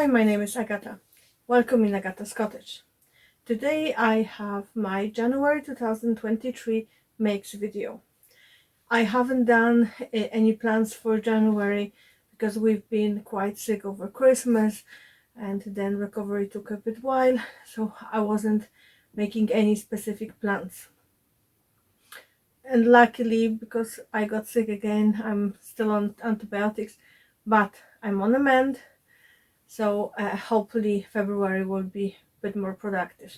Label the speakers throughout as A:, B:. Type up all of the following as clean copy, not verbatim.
A: Hi, my name is Agata. Welcome in Agata's Cottage. Today I have my January 2023 makes video. I haven't done any plans for January because we've been quite sick over Christmas and then recovery took a bit while, so I wasn't making any specific plans. And luckily, because I got sick again, I'm still on antibiotics, but I'm on a mend. So hopefully February will be a bit more productive.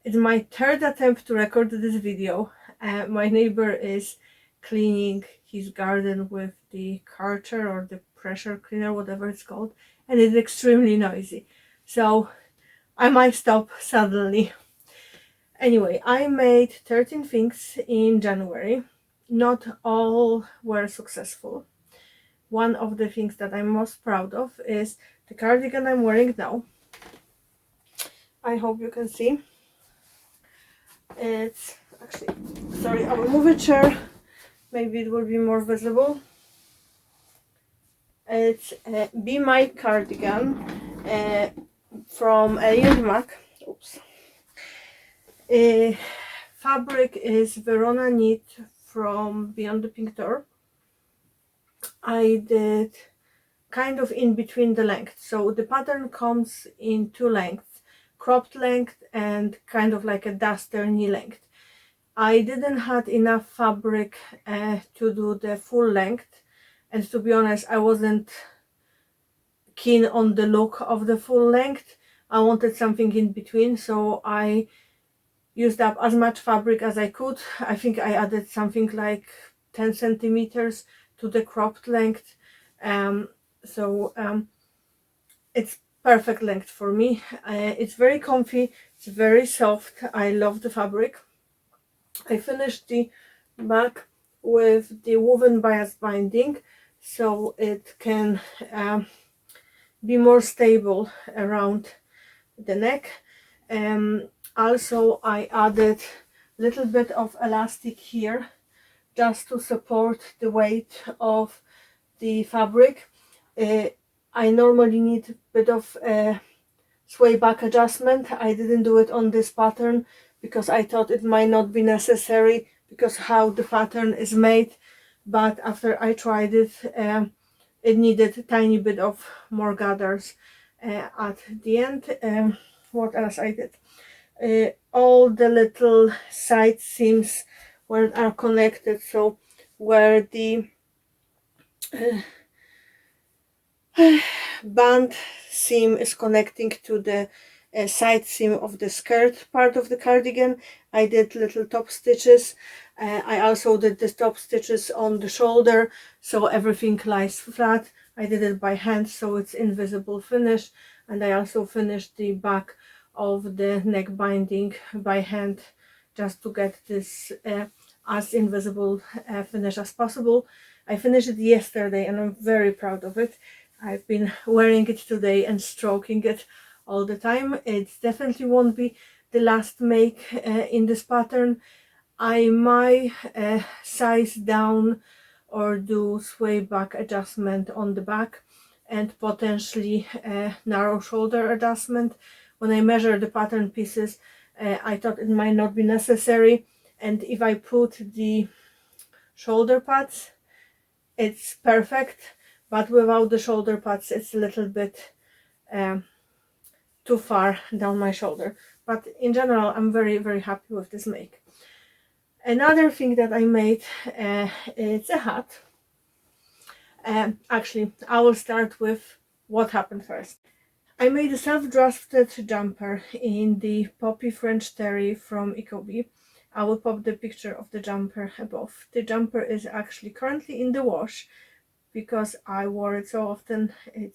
A: It's my third attempt to record this video. My neighbor is cleaning his garden with the Karcher or the pressure cleaner, whatever it's called, and it's extremely noisy. So I might stop suddenly. Anyway, I made 13 things in January. Not all were successful. One of the things that I'm most proud of is the cardigan I'm wearing now. I hope you can see. It's actually, sorry, I will move a chair. Maybe it will be more visible. It's a Be My cardigan from Ottobre Mag. Oops. Fabric is Verona knit from Beyond the Pink Door. I did kind of in between the length, so the pattern comes in two lengths, cropped length and kind of like a duster knee length. I didn't have enough fabric to do the full length, and to be honest, I wasn't keen on the look of the full length. I wanted something in between, so I used up as much fabric as I could. I think I added something like 10 centimeters to the cropped length. It's perfect length for me. It's very comfy, it's very soft. I love the fabric. I finished the back with the woven bias binding so it can be more stable around the neck. Also I added a little bit of elastic here just to support the weight of the fabric. I normally need a bit of sway back adjustment. I didn't do it on this pattern because I thought it might not be necessary because how the pattern is made, but after I tried it, it needed a tiny bit of more gathers at the end. What else I did? All the little side seams are connected, so where the band seam is connecting to the side seam of the skirt part of the cardigan, I did little top stitches. I also did the top stitches on the shoulder so everything lies flat. I did it by hand so it's invisible finish, and I also finished the back of the neck binding by hand just to get this as invisible finish as possible. I finished it yesterday and I'm very proud of it. I've been wearing it today and stroking it all the time. It definitely won't be the last make in this pattern. I might size down or do sway back adjustment on the back and potentially narrow shoulder adjustment. When I measure the pattern pieces, I thought it might not be necessary, and if I put the shoulder pads, it's perfect, but without the shoulder pads it's a little bit too far down my shoulder. But in general I'm very happy with this make. Another thing that I made, it's a hat. Actually, I will start with what happened first. I made a self-drafted jumper in the Poppy French Terry from Ecobee. I will pop the picture of the jumper above. The jumper is actually currently in the wash because I wore it so often it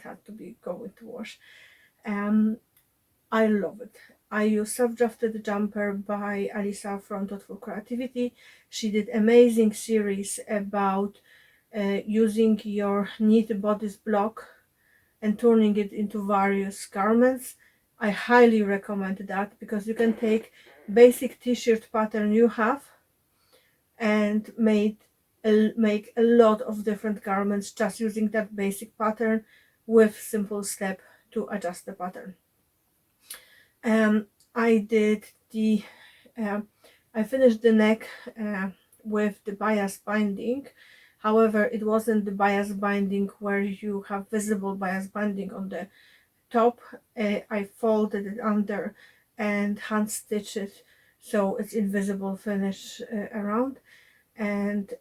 A: had to be going to wash. I love it. I use self-drafted jumper by Alisa from Thoughtful Creativity. She did amazing series about using your knit bodice block and turning it into various garments. I highly recommend that because you can take basic t-shirt pattern you have and make a lot of different garments just using that basic pattern. with simple step to adjust the pattern. I did the I finished the neck with the bias binding. However, it wasn't the bias binding where you have visible bias binding on the top. I folded it under and hand stitched it so it's invisible finish around. And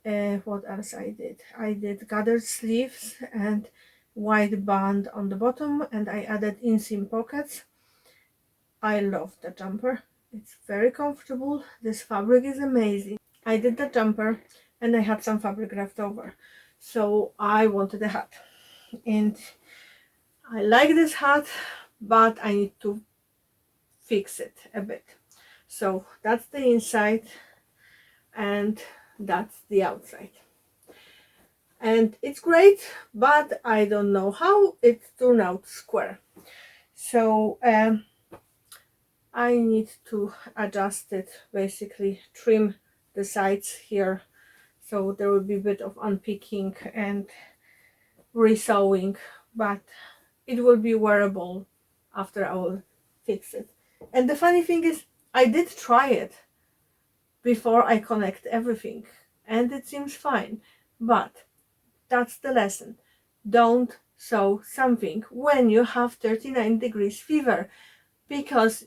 A: what else I did? I did gathered sleeves and wide band on the bottom, and I added inseam pockets. I love the jumper. It's very comfortable. This fabric is amazing. I did the jumper and I had some fabric left over, so I wanted a hat. And I like this hat, but I need to fix it a bit. So that's the inside and that's the outside. And it's great, but I don't know how it turned out square. So I need to adjust it, basically trim the sides here, so there will be a bit of unpicking and resewing, but it will be wearable after I will fix it. And the funny thing is, I did try it before I connect everything and it seems fine, but that's the lesson. Don't sew something when you have 39 degrees fever, because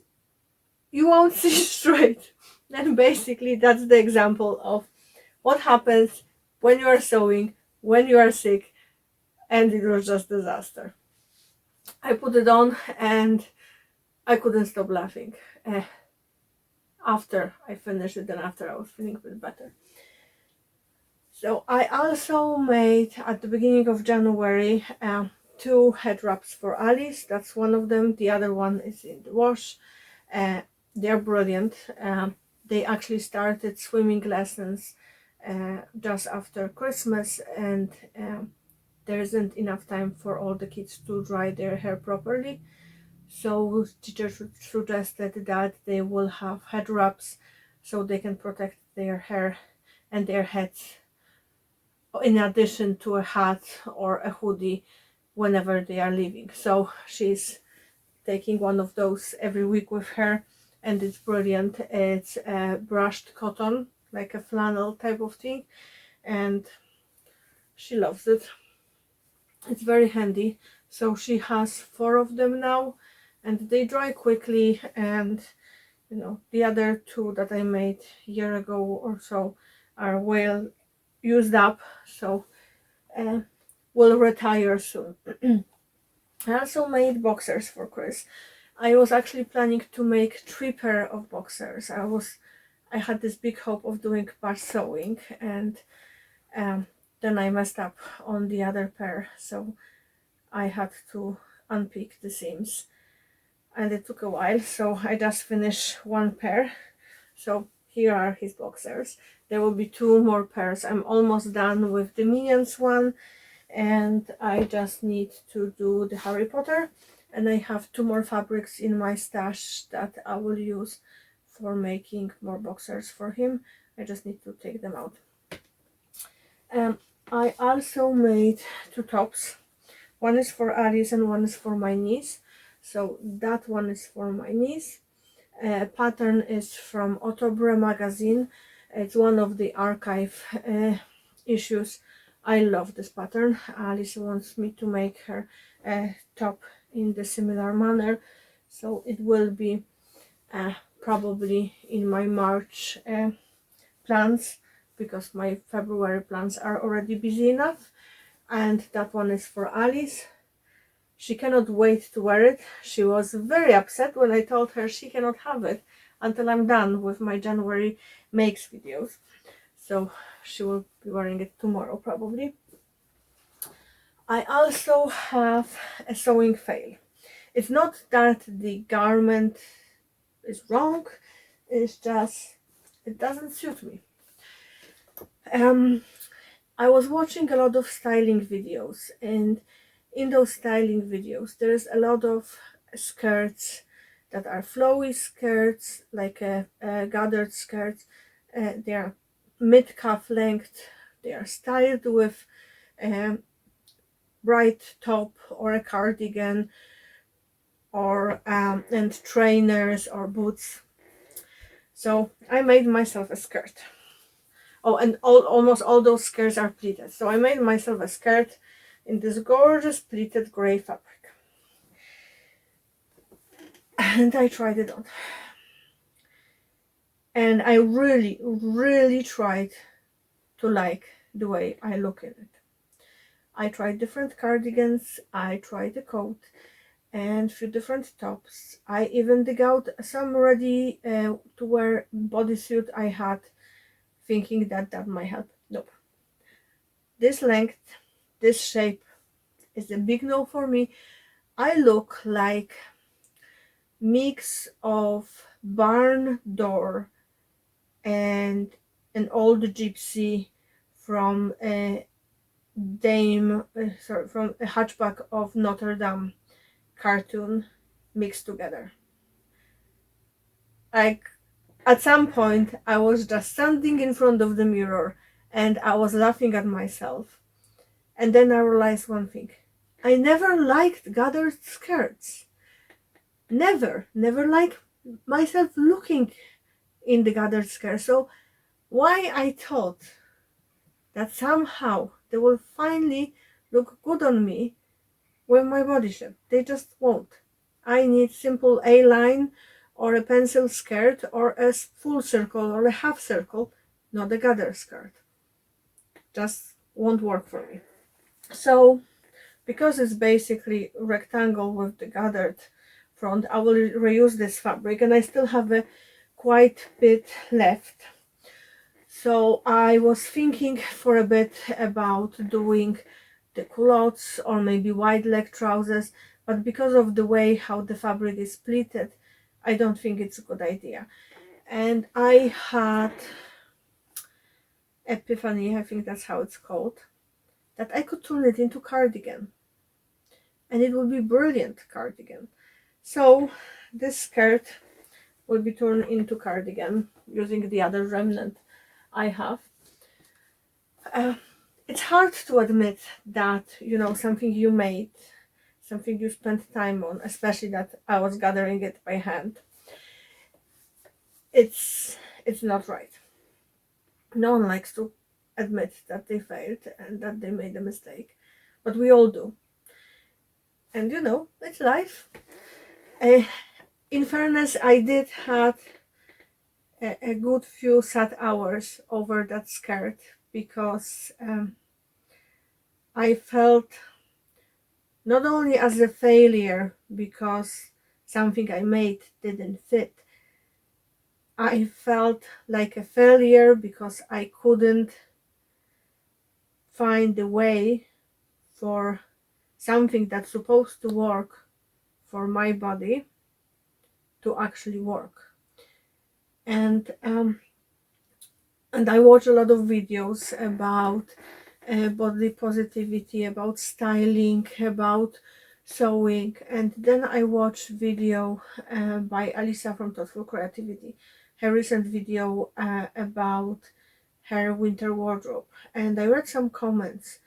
A: you won't see straight. And basically that's the example of what happens when you are sewing, when you are sick, and it was just disaster. I put it on and I couldn't stop laughing after I finished it and after I was feeling a bit better. So I also made at the beginning of January 2 head wraps for Alice. That's one of them. The other one is in the wash. They're brilliant. They actually started swimming lessons just after Christmas, and there isn't enough time for all the kids to dry their hair properly. So teachers suggested that they will have head wraps so they can protect their hair and their heads, in addition to a hat or a hoodie whenever they are leaving. So she's taking one of those every week with her, and it's brilliant. It's brushed cotton, like a flannel type of thing, and she loves it. It's very handy. So she has 4 of them now, and they dry quickly, and you know, the other 2 that I made a year ago or so are well used up, so will retire soon. I also made boxers for Kris. I was actually planning to make 3 pair of boxers. I had this big hope of doing patch sewing, and then I messed up on the other pair, so I had to unpick the seams, and it took a while, so I just finished 1 pair. So here are his boxers. There will be 2 more pairs. I'm almost done with the Minions one, and I just need to do the Harry Potter, and I have 2 more fabrics in my stash that I will use for making more boxers for him. I just need to take them out. I also made 2 tops. One is for Alice and one is for my niece. So that one is for my niece. Pattern is from Ottobre Magazine. It's one of the archive issues. I love this pattern. Alice wants me to make her top in the similar manner, so it will be probably in my March plans, because my February plans are already busy enough. And that one is for Alice. She cannot wait to wear it. She was very upset when I told her she cannot have it until I'm done with my January makes videos. So she will be wearing it tomorrow probably. I also have a sewing fail. It's not that the garment is wrong, it's just it doesn't suit me. I was watching a lot of styling videos, and in those styling videos there's a lot of skirts that are flowy skirts, like gathered skirts. They are mid-calf length, they are styled with bright top or a cardigan or and trainers or boots. So I made myself a skirt. Oh, and almost all those skirts are pleated. So I made myself a skirt in this gorgeous pleated gray fabric. And I tried it on. And I really, really tried to like the way I look in it. I tried different cardigans, I tried a coat and few different tops. I even dig out some ready to wear bodysuit I had, thinking that that might help. Nope. This length, this shape is a big no for me. I look like mix of barn door and an old gypsy from a from a Hatchback of Notre Dame cartoon mixed together. Like, at some point I was just standing in front of the mirror and I was laughing at myself. And then I realized one thing. I never liked gathered skirts. Never liked myself looking in the gathered skirt. So why I thought that somehow they will finally look good on me with my body shape. They just won't. I need simple A-line or a pencil skirt or a full circle or a half circle, not a gather skirt. Just won't work for me. So because it's basically rectangle with the gathered front, I will reuse this fabric, and I still have a quite bit left. So I was thinking for a bit about doing the culottes or maybe wide leg trousers, but because of the way how the fabric is pleated, I don't think it's a good idea. And I had epiphany, I think that's how it's called, that I could turn it into cardigan, and it would be brilliant cardigan. So this skirt will be turned into cardigan using the other remnant I have. It's hard to admit that, you know, something you made, something you spent time on, especially that I was gathering it by hand, it's not right. No one likes to admit that they failed and that they made a mistake, but we all do. And you know, it's life. In fairness, I did have a good few sad hours over that skirt because I felt not only as a failure because something I made didn't fit, I felt like a failure because I couldn't find a way for something that's supposed to work for my body to actually work. And I watch a lot of videos about body positivity, about styling, about sewing, and then I watch video by Alisa from Thoughtful Creativity, her recent video about her winter wardrobe, and I read some comments,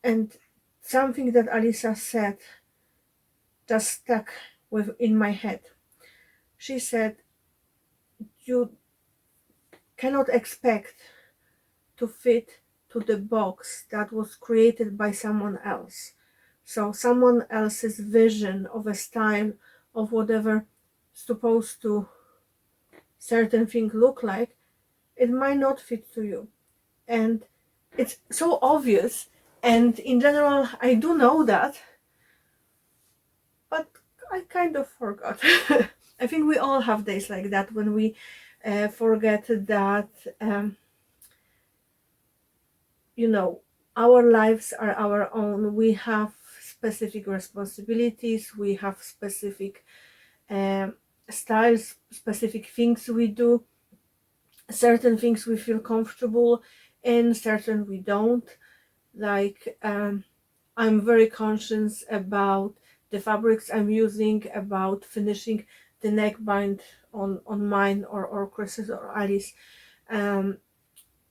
A: and something that Alisa said just stuck in my head. She said, you cannot expect to fit to the box that was created by someone else. So someone else's vision of a style of whatever supposed to certain thing look like, it might not fit to you. And it's so obvious, and in general I do know that, but I kind of forgot. I think we all have days like that when we forget that you know, our lives are our own. We have specific responsibilities, we have specific styles, specific things we do, certain things we feel comfortable in, certain we don't. Like I'm very conscious about the fabrics I'm using, about finishing the neckband on mine or Kris's or Alice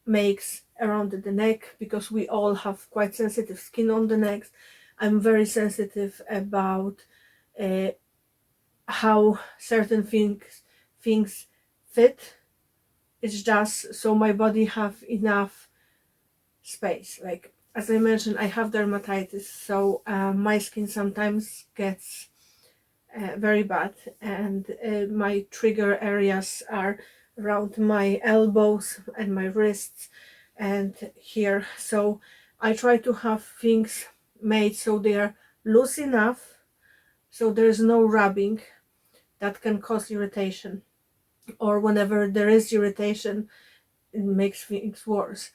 A: makes, around the neck, because we all have quite sensitive skin on the necks. I'm very sensitive about how certain things fit. It's just so my body have enough space. Like, as I mentioned, I have dermatitis, so my skin sometimes gets very bad, and my trigger areas are around my elbows and my wrists and here. So I try to have things made so they are loose enough so there is no rubbing that can cause irritation, or whenever there is irritation, it makes things worse.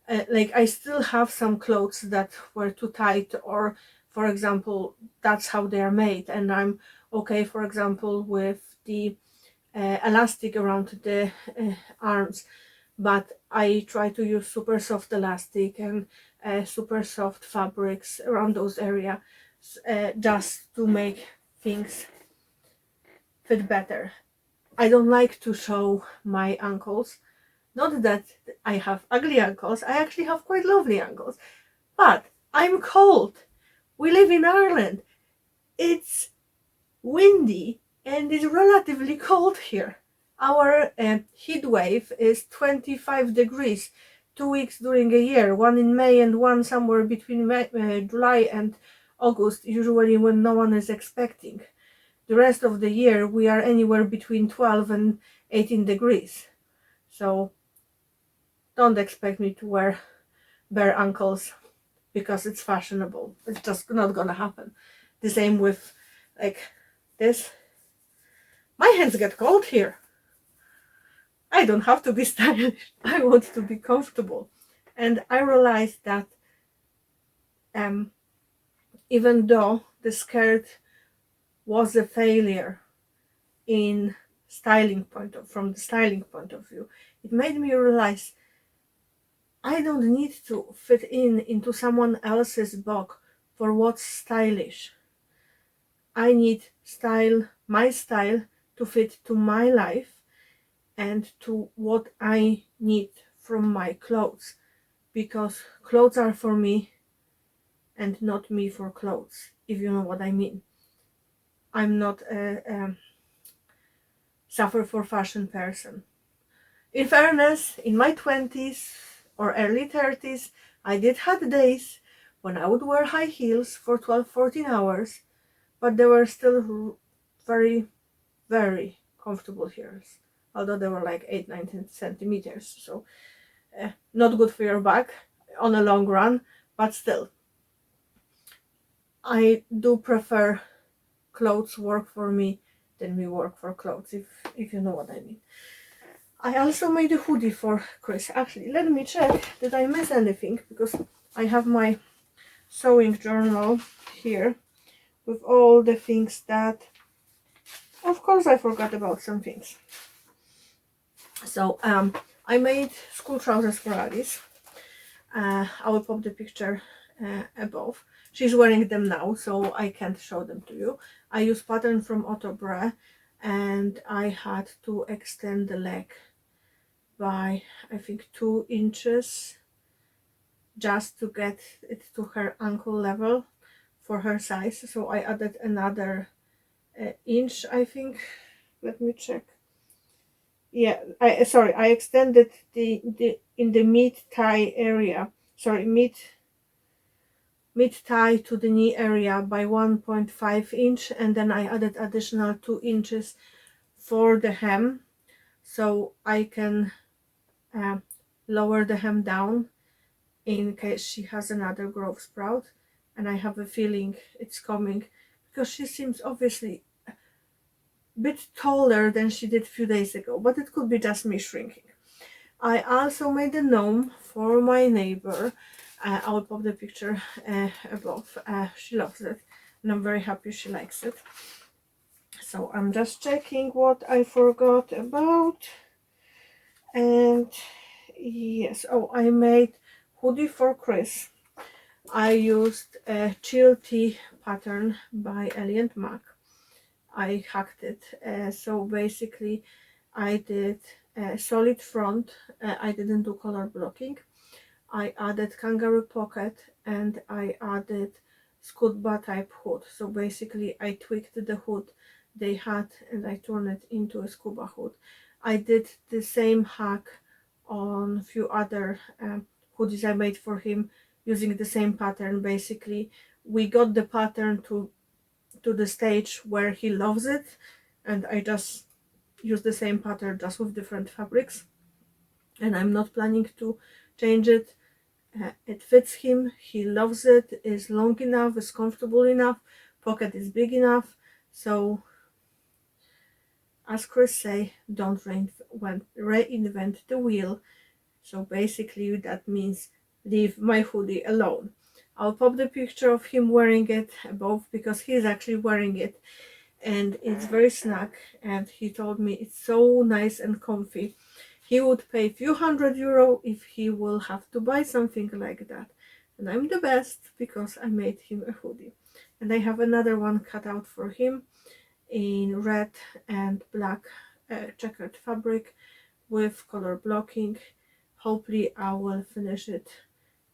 A: Like, I still have some clothes that were too tight, or for example, that's how they are made, and I'm okay, for example, with the elastic around the arms, but I try to use super soft elastic and super soft fabrics around those areas, just to make things fit better. I don't like to show my ankles. Not that I have ugly ankles, I actually have quite lovely ankles. But I'm cold. We live in Ireland. It's windy and it's relatively cold here. Our heat wave is 25 degrees 2 weeks during a year, one in May and one somewhere between July and August, usually when no one is expecting. The rest of the year we are anywhere between 12 and 18 degrees. So don't expect me to wear bare ankles because it's fashionable. It's just not gonna happen. The same with like this. My hands get cold here. I don't have to be stylish. I want to be comfortable. And I realized that even though the skirt was a failure in from the styling point of view, it made me realize I don't need to fit into someone else's box for what's stylish. I need my style to fit to my life and to what I need from my clothes, because clothes are for me and not me for clothes, if you know what I mean. I'm not a suffer for fashion person. In fairness, in my 20s or early 30s, I did have days when I would wear high heels for 12-14 hours, but they were still very, very comfortable heels, although they were like 8-9 centimeters, so not good for your back on a long run, but still. I do prefer clothes work for me than me work for clothes, if you know what I mean. I also made a hoodie for Kris. Actually, let me check that I miss anything, because I have my sewing journal here with all the things that, of course, I forgot about some things. So I made school trousers for Alice. I will pop the picture above. She's wearing them now, so I can't show them to you. I used pattern from Ottobre, and I had to extend the leg by, I think, 2 inches just to get it to her ankle level for her size. So I added another inch, I think. Let me check. Yeah, I extended the in the mid thigh area. Sorry, mid thigh to the knee area by 1.5 inch, and then I added additional 2 inches for the hem, so I can lower the hem down in case she has another growth sprout, and I have a feeling it's coming because she seems obviously a bit taller than she did a few days ago, but it could be just me shrinking. I also made a gnome for my neighbor. I will pop the picture above. She loves it, and I'm very happy she likes it. So I'm just checking what I forgot about. And yes, oh, I made hoodie for Kris. I used a Chill Tea pattern by Ellie and Mac. I hacked it. So basically I did a solid front. I didn't do color blocking. I added kangaroo pocket and I added scuba type hood. So basically I tweaked the hood they had and I turned it into a scuba hood. I did the same hack on a few other hoodies I made for him using the same pattern. Basically we got the pattern to the stage where he loves it, and I just use the same pattern just with different fabrics, and I'm not planning to change it. It fits him, he loves it, is long enough, is comfortable enough, pocket is big enough. So as Kris say, don't reinvent the wheel. So basically that means leave my hoodie alone. I'll pop the picture of him wearing it above because he's actually wearing it, and it's very snug, and he told me it's so nice and comfy. He would pay a few €100 if he will have to buy something like that, and I'm the best because I made him a hoodie. And I have another one cut out for him in red and black checkered fabric with color blocking. Hopefully I will finish it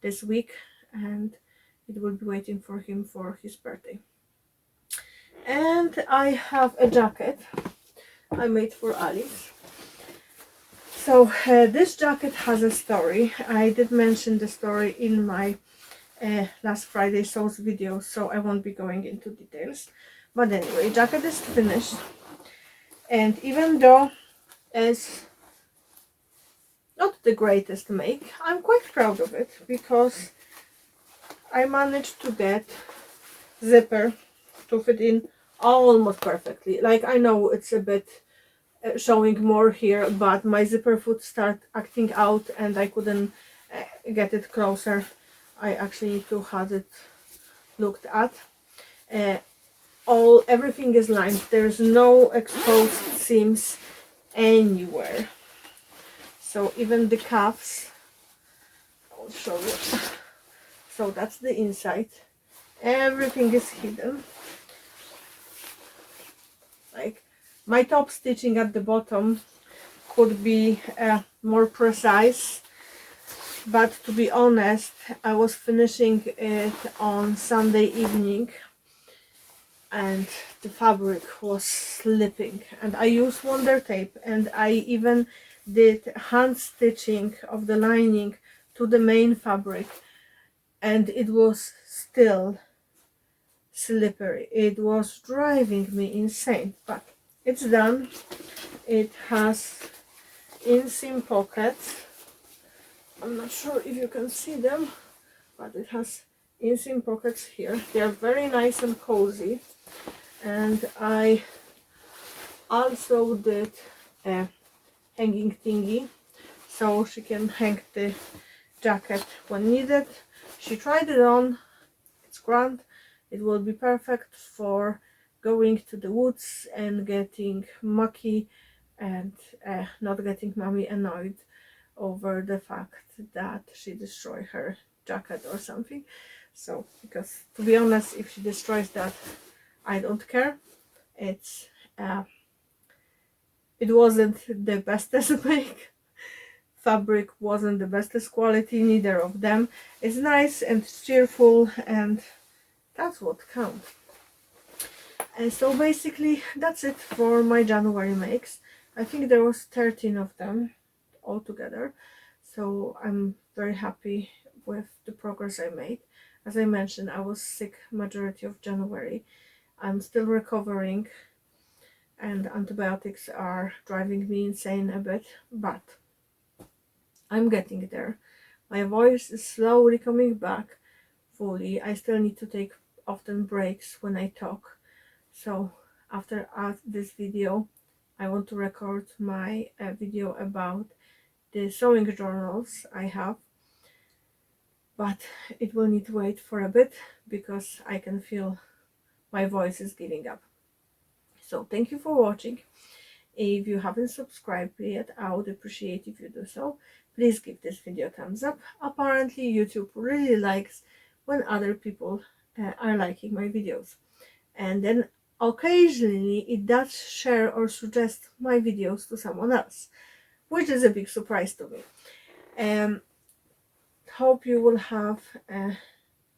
A: this week and it will be waiting for him for his birthday. And I have a jacket I made for Alice. So this jacket has a story. I did mention the story in my last Friday sews video, so I won't be going into details. But anyway, jacket is finished, and even though it's not the greatest make, I'm quite proud of it because I managed to get zipper to fit in almost perfectly. Like, I know it's a bit showing more here, but my zipper foot started acting out and I couldn't get it closer. I actually need to have it looked at. Everything is lined. There's no exposed seams anywhere. So even the cuffs, I'll show you. So that's the inside. Everything is hidden. Like, my top stitching at the bottom could be more precise, but to be honest, I was finishing it on Sunday evening and the fabric was slipping, and I used Wonder Tape, and I even did hand stitching of the lining to the main fabric, and it was still slippery. It was driving me insane, but it's done. It has inseam pockets. I'm not sure if you can see them, but it has inseam pockets here. They are very nice and cozy, and I also did a hanging thingy so she can hang the jacket when needed. She tried it on. It's grand. It will be perfect for going to the woods and getting mucky and not getting mommy annoyed over the fact that she destroyed her jacket or something. So, because to be honest, if she destroys that, I don't care. It's it wasn't the bestest make. Fabric wasn't the bestest quality, neither of them. It's nice and cheerful, and that's what counts. And so basically that's it for my January makes. I think there was 13 of them altogether, so I'm very happy with the progress I made. As I mentioned, I was sick majority of January. I'm still recovering and antibiotics are driving me insane a bit, but I'm getting there. My voice is slowly coming back fully. I still need to take often breaks when I talk. So after this video, I want to record my video about the sewing journals I have, but it will need to wait for a bit because I can feel my voice is giving up. So thank you for watching. If you haven't subscribed yet, I would appreciate if you do so. Please give this video a thumbs up. Apparently YouTube really likes when other people are liking my videos, and then occasionally it does share or suggest my videos to someone else, which is a big surprise to me. hope you will have a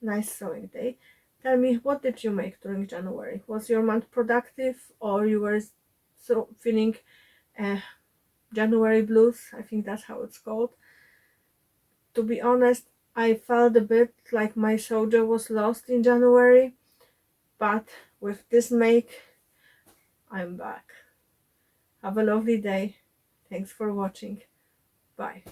A: nice sewing day. Tell me, what did you make during January? Was your month productive, or you were so feeling January blues? I think that's how it's called. To be honest, I felt a bit like my soldier was lost in January, but with this make, I'm back. Have a lovely day. Thanks for watching. Bye.